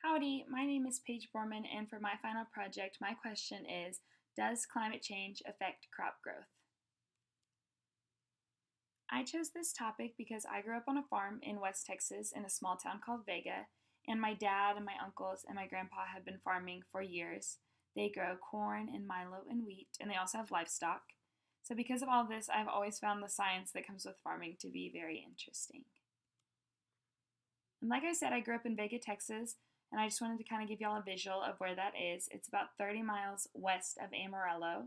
Howdy, my name is Paige Borman, and for my final project, my question is, does climate change affect crop growth? I chose this topic because I grew up on a farm in West Texas in a small town called Vega, and my dad and my uncles and my grandpa have been farming for years. They grow corn and milo and wheat, and they also have livestock. So because of all this, I've always found the science that comes with farming to be very interesting. And like I said, I grew up in Vega, Texas, and I just wanted to kind of give y'all a visual of where that is. It's about 30 miles west of Amarillo,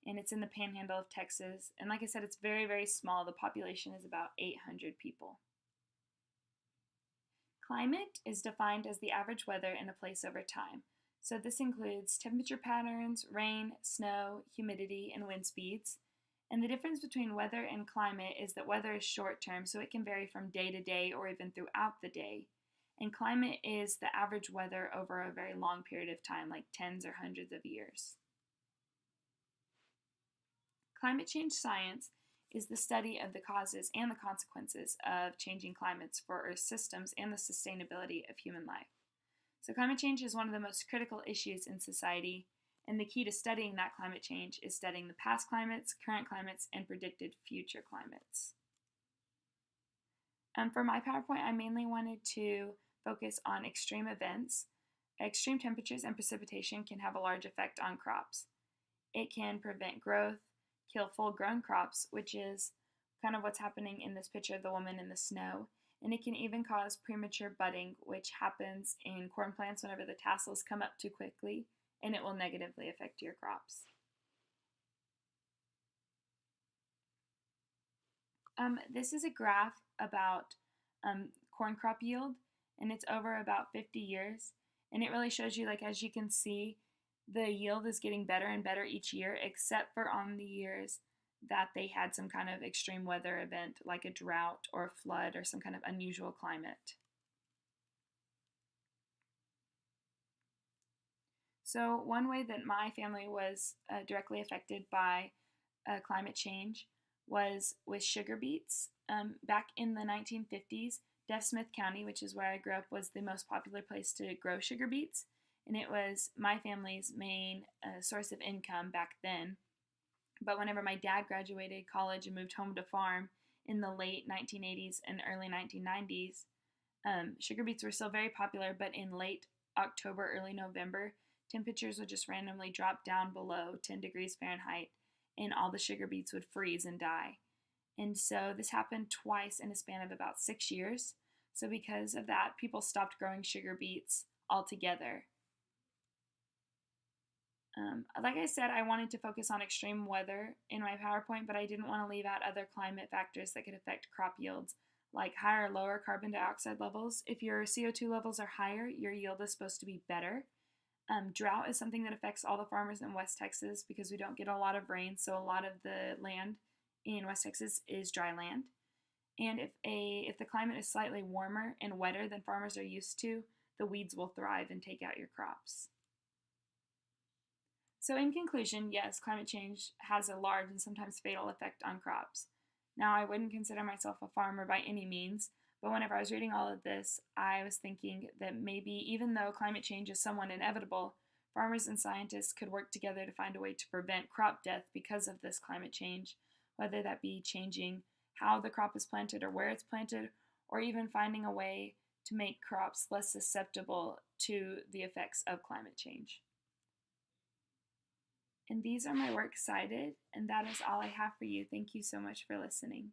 and it's in the panhandle of Texas. And like I said, it's very, very small. The population is about 800 people. Climate is defined as the average weather in a place over time. So this includes temperature patterns, rain, snow, humidity, and wind speeds. And the difference between weather and climate is that weather is short term, so it can vary from day to day or even throughout the day. And climate is the average weather over a very long period of time, like tens or hundreds of years. Climate change science is the study of the causes and the consequences of changing climates for Earth's systems and the sustainability of human life. So climate change is one of the most critical issues in society, and the key to studying that climate change is studying the past climates, current climates, and predicted future climates. For my PowerPoint, I mainly wanted to focus on extreme events. Extreme temperatures and precipitation can have a large effect on crops. It can prevent growth, kill full-grown crops, which is kind of what's happening in this picture of the woman in the snow, and it can even cause premature budding, which happens in corn plants whenever the tassels come up too quickly, and it will negatively affect your crops. This is a graph about corn crop yield, and it's over about 50 years, and it really shows you, like, as you can see, the yield is getting better and better each year, except for on the years that they had some kind of extreme weather event like a drought or a flood or some kind of unusual climate. So one way that my family was directly affected by climate change was with sugar beets. Back in the 1950s, Deaf Smith County, which is where I grew up, was the most popular place to grow sugar beets, and it was my family's main source of income back then. But whenever my dad graduated college and moved home to farm in the late 1980s and early 1990s, sugar beets were still very popular, but in late October, early November, temperatures would just randomly drop down below 10 degrees Fahrenheit, and all the sugar beets would freeze and die. And so this happened twice in a span of about 6 years. So because of that, people stopped growing sugar beets altogether. Like I said, I wanted to focus on extreme weather in my PowerPoint, but I didn't want to leave out other climate factors that could affect crop yields, like higher or lower carbon dioxide levels. If your CO2 levels are higher, your yield is supposed to be better. Drought is something that affects all the farmers in West Texas because we don't get a lot of rain, so a lot of the land in West Texas is dry land. And if the climate is slightly warmer and wetter than farmers are used to, the weeds will thrive and take out your crops. So in conclusion, yes, climate change has a large and sometimes fatal effect on crops. Now, I wouldn't consider myself a farmer by any means, but whenever I was reading all of this, I was thinking that maybe even though climate change is somewhat inevitable, farmers and scientists could work together to find a way to prevent crop death because of this climate change, whether that be changing how the crop is planted or where it's planted, or even finding a way to make crops less susceptible to the effects of climate change. And these are my works cited, and that is all I have for you. Thank you so much for listening.